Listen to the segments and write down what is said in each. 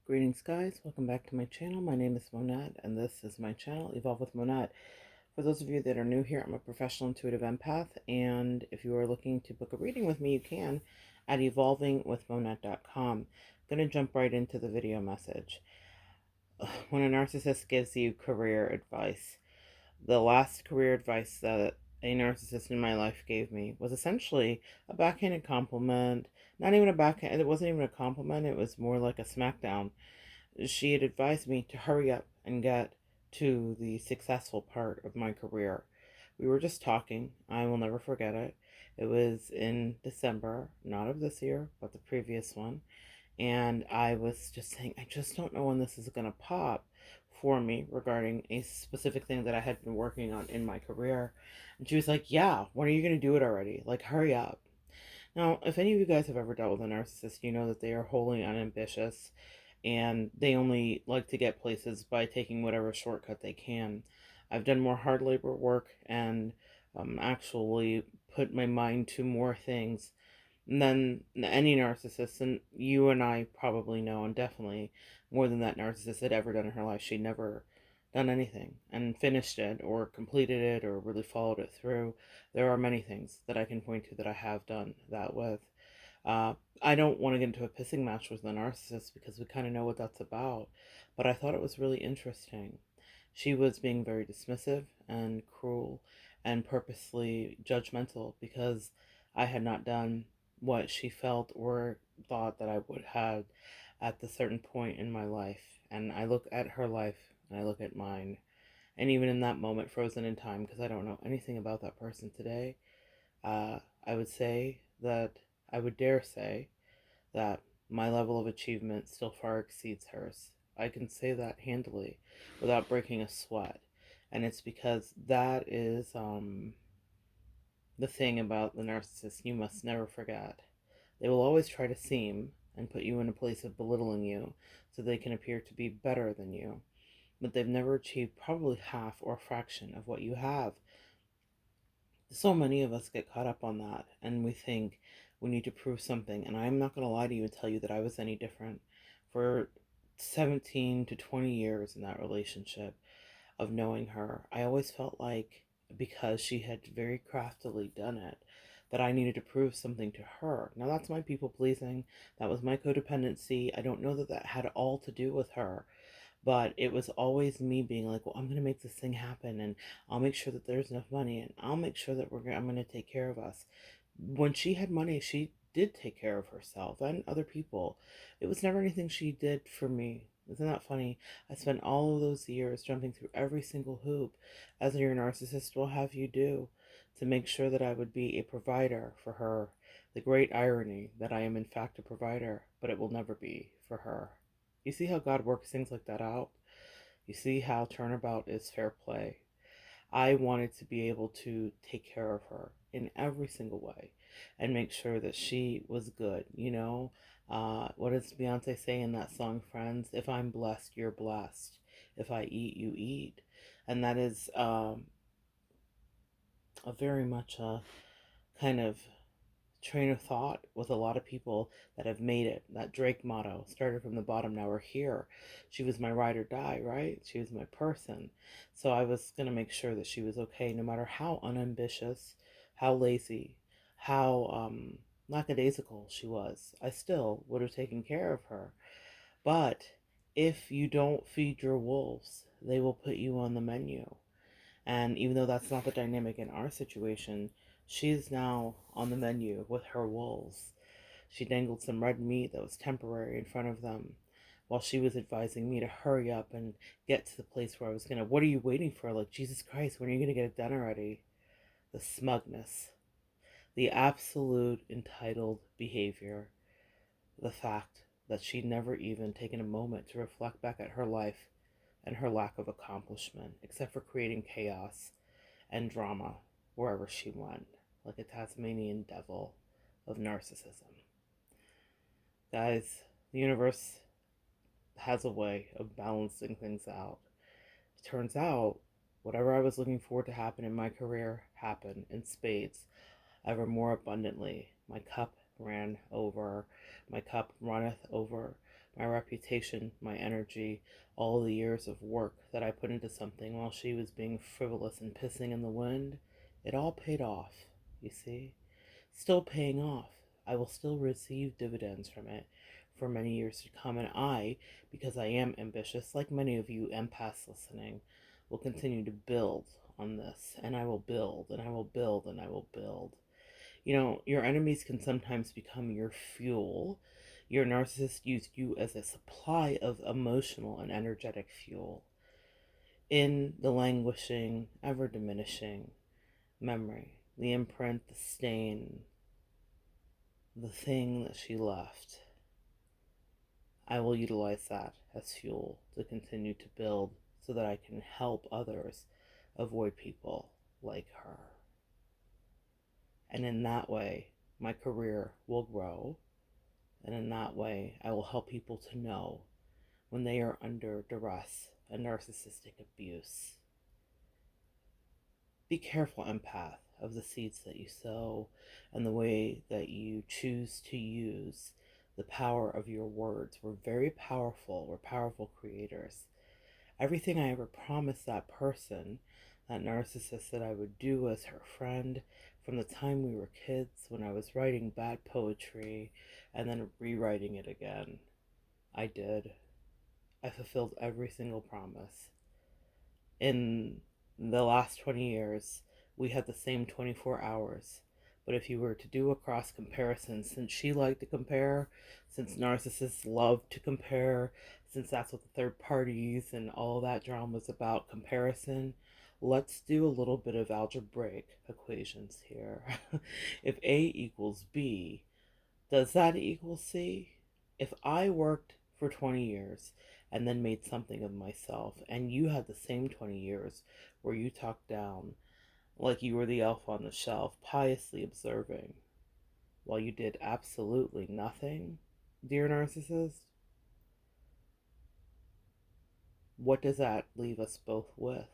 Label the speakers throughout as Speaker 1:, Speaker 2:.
Speaker 1: Greetings guys, welcome back to my channel. My name is Monette and this is my channel, Evolve with Monette. For those of you that are new here, I'm a professional intuitive empath, and if you are looking to book a reading with me, you can at evolvingwithmonette.com. I'm going to jump right into the video message. When a narcissist gives you career advice, the last career advice that a narcissist in my life gave me was essentially a backhanded compliment. Not even a backhand, it wasn't even a compliment, it was more like a smackdown. She had advised me to hurry up and get to the successful part of my career. We were just talking. I will never forget it. It was in December, not of this year, but the previous one. And I was just saying, I just don't know when this is going to pop for me regarding a specific thing that I had been working on in my career. And she was like, yeah, when are you going to do it already? Like, hurry up. Now, if any of you guys have ever dealt with a narcissist, you know that they are wholly unambitious and they only like to get places by taking whatever shortcut they can. I've done more hard labor work and actually put my mind to more things than any narcissist, and you and I probably know, and definitely more than that narcissist had ever done in her life. She'd never done anything and finished it or completed it or really followed it through. There are many things that I can point to that I have done that with. I don't want to get into a pissing match with the narcissist because we kind of know what that's about, but I thought it was really interesting. She was being very dismissive and cruel and purposely judgmental because I had not done what she felt or thought that I would have at the certain point in my life. And I look at her life and I look at mine. And even in that moment, frozen in time, because I don't know anything about that person today, I would say that I would dare say that my level of achievement still far exceeds hers. I can say that handily without breaking a sweat. And it's because that is the thing about the narcissist you must never forget. They will always try to seem and put you in a place of belittling you so they can appear to be better than you. But they've never achieved probably half or a fraction of what you have. So many of us get caught up on that and we think we need to prove something. And I'm not going to lie to you and tell you that I was any different. For 17 to 20 years in that relationship of knowing her, I always felt like because she had very craftily done it, that I needed to prove something to her. Now that's my people pleasing. That was my codependency. I don't know that that had all to do with her, but it was always me being like, well, I'm going to make this thing happen, and I'll make sure that there's enough money, and I'll make sure that I'm going to take care of us. When she had money, she did take care of herself and other people. It was never anything she did for me. Isn't that funny? I spent all of those years jumping through every single hoop, as your narcissist will have you do, to make sure that I would be a provider for her. The great irony that I am in fact a provider, but it will never be for her. You see how God works things like that out? You see how turnabout is fair play? I wanted to be able to take care of her in every single way and make sure that she was good, you know? What does Beyonce say in that song, Friends? If I'm blessed, you're blessed. If I eat, you eat. And that is a very much a kind of train of thought with a lot of people that have made it. That Drake motto, started from the bottom, now we're here. She was my ride or die, right? She was my person. So I was going to make sure that she was okay, no matter how unambitious, how lazy, how lackadaisical she was. I still would have taken care of her. But if you don't feed your wolves, they will put you on the menu. And even though that's not the dynamic in our situation, she's now on the menu with her wolves. She dangled some red meat that was temporary in front of them while she was advising me to hurry up and get to the place where I was going to. What are you waiting for? Like, Jesus Christ, when are you going to get it done already? The smugness, the absolute entitled behavior, the fact that she'd never even taken a moment to reflect back at her life and her lack of accomplishment, except for creating chaos and drama wherever she went, like a Tasmanian devil of narcissism. Guys, the universe has a way of balancing things out. It turns out, whatever I was looking forward to happen in my career happened in spades, ever more abundantly. My cup ran over. My cup runneth over. my reputation, my energy, all the years of work that I put into something while she was being frivolous and pissing in the wind, it all paid off, you see? Still paying off. I will still receive dividends from it for many years to come. And I, because I am ambitious, like many of you empaths listening, will continue to build on this. And I will build, and I will build, and I will build. You know, your enemies can sometimes become your fuel. Your narcissist used you as a supply of emotional and energetic fuel in the languishing, ever diminishing memory, the imprint, the stain, the thing that she left. I will utilize that as fuel to continue to build so that I can help others avoid people like her. And in that way, my career will grow. And in that way, I will help people to know when they are under duress and narcissistic abuse. Be careful, empath, of the seeds that you sow and the way that you choose to use the power of your words. We're very powerful. We're powerful creators. Everything I ever promised that person, that narcissist, that I would do as her friend from the time we were kids, when I was writing bad poetry and then rewriting it again, I did. I fulfilled every single promise. In the last 20 years, we had the same 24 hours. But if you were to do a cross comparison, since she liked to compare, since narcissists love to compare, since that's what the third parties and all that drama is about, comparison, let's do a little bit of algebraic equations here. If A equals B, does that equal C? If I worked for 20 years and then made something of myself, and you had the same 20 years where you talked down like you were the elf on the shelf, piously observing, while you did absolutely nothing, dear narcissist, what does that leave us both with?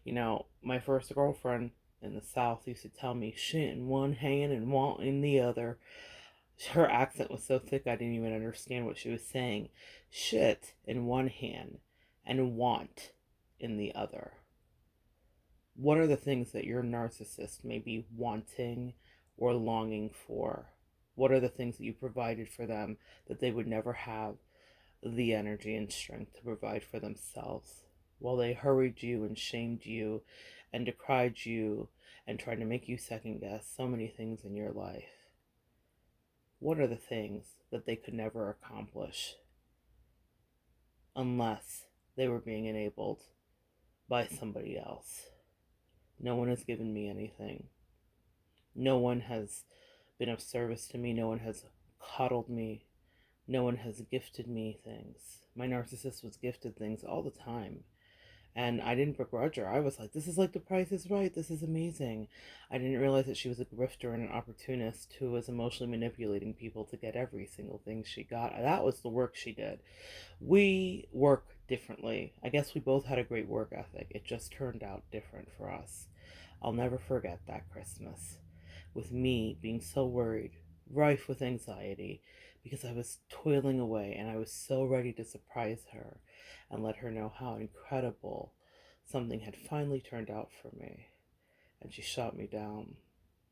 Speaker 1: You know, my first girlfriend in the South used to tell me shit in one hand and want in the other. Her accent was so thick I didn't even understand what she was saying. Shit in one hand and want in the other. What are the things that your narcissist may be wanting or longing for? What are the things that you provided for them that they would never have the energy and strength to provide for themselves? While they hurried you and shamed you and decried you and tried to make you second guess so many things in your life. What are the things that they could never accomplish unless they were being enabled by somebody else? No one has given me anything. No one has been of service to me. No one has coddled me. No one has gifted me things. My narcissist was gifted things all the time. And I didn't begrudge her. I was like, this is like The Price is Right. This is amazing. I didn't realize that she was a grifter and an opportunist who was emotionally manipulating people to get every single thing she got. That was the work she did. We work differently. I guess we both had a great work ethic. It just turned out different for us. I'll never forget that Christmas, with me being so worried, rife with anxiety, because I was toiling away and I was so ready to surprise her and let her know how incredible something had finally turned out for me. And she shot me down.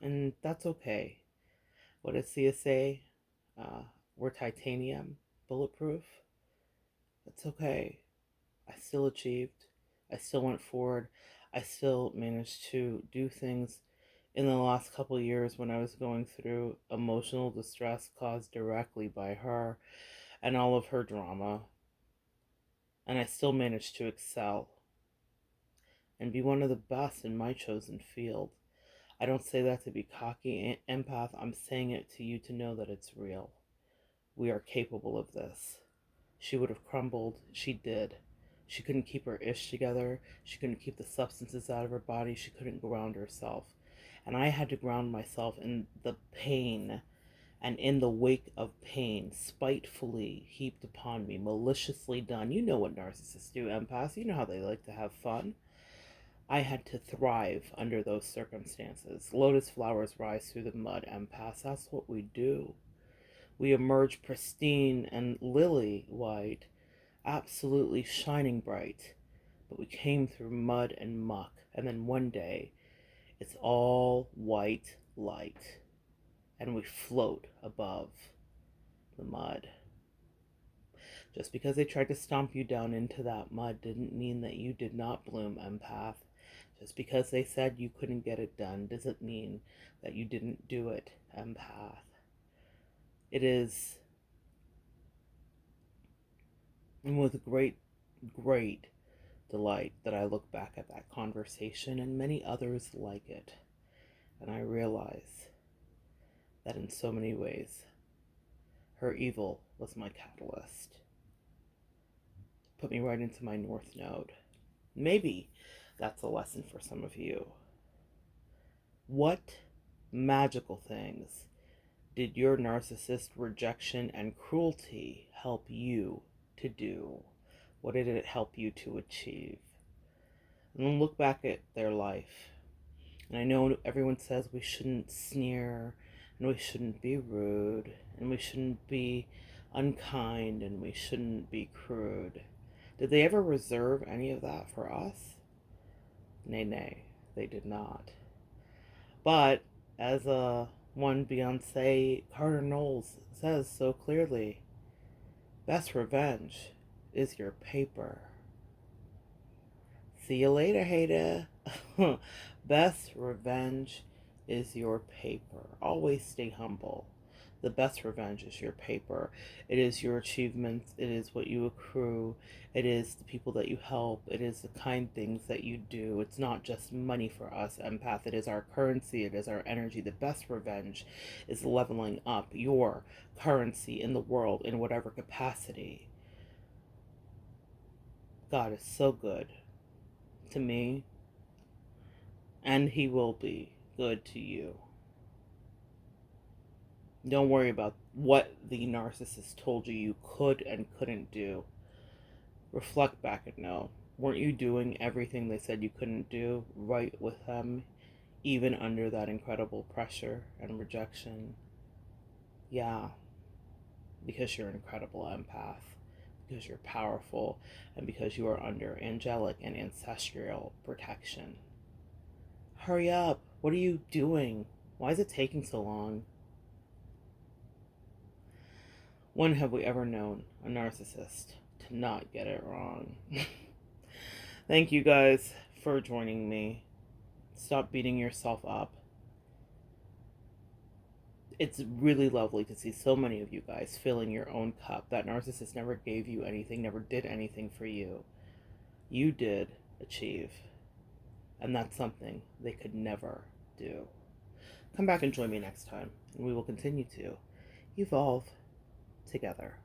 Speaker 1: And that's okay. What does Cia say? We're titanium, bulletproof. That's okay. I still achieved. I still went forward. I still managed to do things in the last couple of years when I was going through emotional distress caused directly by her and all of her drama. And I still managed to excel and be one of the best in my chosen field. I don't say that to be cocky, empath. I'm saying it to you to know that it's real. We are capable of this. She would have crumbled. She did. She couldn't keep her ish together. She couldn't keep the substances out of her body. She couldn't ground herself. And I had to ground myself in the pain and in the wake of pain, spitefully heaped upon me, maliciously done. You know what narcissists do, empaths. You know how they like to have fun. I had to thrive under those circumstances. Lotus flowers rise through the mud, empaths. That's what we do. We emerge pristine and lily white, absolutely shining bright. But we came through mud and muck, and then one day it's all white light, and we float above the mud. Just because they tried to stomp you down into that mud didn't mean that you did not bloom, empath. Just because they said you couldn't get it done doesn't mean that you didn't do it, empath. It is, and with great, great delight that I look back at that conversation and many others like it, and I realize that in so many ways, her evil was my catalyst. Put me right into my North Node. Maybe that's a lesson for some of you. What magical things did your narcissist rejection and cruelty help you to do? What did it help you to achieve? And then look back at their life. And I know everyone says we shouldn't sneer, and we shouldn't be rude, and we shouldn't be unkind, and we shouldn't be crude. Did they ever reserve any of that for us? Nay, nay, they did not. But as one Beyonce Carter Knowles says so clearly, best revenge is your paper. See you later, hater. Best revenge is your paper. Always stay humble. The best revenge is your paper. It is your achievements. It is what you accrue. It is the people that you help. It is the kind things that you do. It's not just money for us, empath. It is our currency. It is our energy. The best revenge is leveling up your currency in the world in whatever capacity. God is so good to me, and he will be good to you. Don't worry about what the narcissist told you you could and couldn't do. Reflect back and know, weren't you doing everything they said you couldn't do right with them, even under that incredible pressure and rejection? Yeah, because you're an incredible empath, because you're powerful, and because you are under angelic and ancestral protection. Hurry up. What are you doing? Why is it taking so long? When have we ever known a narcissist to not get it wrong? Thank you guys for joining me. Stop beating yourself up. It's really lovely to see so many of you guys filling your own cup. That narcissist never gave you anything, never did anything for you. You did achieve. And that's something they could never do. Come back and join me next time, and we will continue to evolve together.